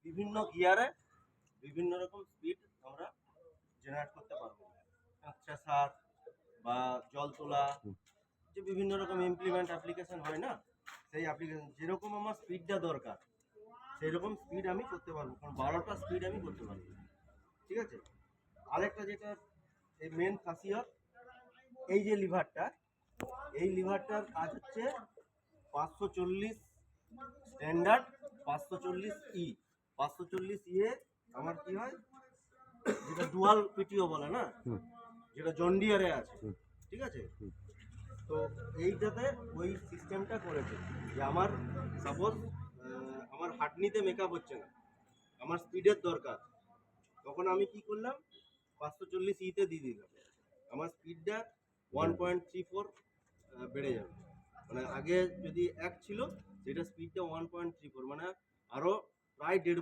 বিভিন্ন গিয়ারে বিভিন্ন রকম স্পিড আমরা জেনারেট করতে পারবো। চেসার বা জল তোলা, যে বিভিন্ন রকম ইমপ্লিমেন্ট অ্যাপ্লিকেশন হয় না, সেই অ্যাপ্লিকেশন যেরকম আমার স্পিডটা দরকার সেই রকম স্পিড আমি করতে পারবো, কারণ 12টা স্পিড আমি করতে পারবো। ঠিক আছে। আরেকটা যেটা এই মেন খাসিয়ত, এই যে লিভারটা, এই লিভারটার কাজ হচ্ছে 540 স্ট্যান্ডার্ড, 540 540 আমার কি হয়, যেটা ডুয়াল পিটিও বলে না, যেটা জন্ডিয়ারে আছে। ঠিক আছে। তো এইটাতে ওই সিস্টেমটা করেছে যে আমার সাপোজ আমার হাঁটনিতে মেকআপ হচ্ছে না, আমার স্পিডের দরকার, তখন আমি কি করলাম, 540 দিয়ে দিলাম, আমার স্পিডটা 1.34 বেড়ে যাবে। মানে আগে যদি 1 ছিল, সেটা স্পিডটা 1.34, মানে আরো প্রায় 1.5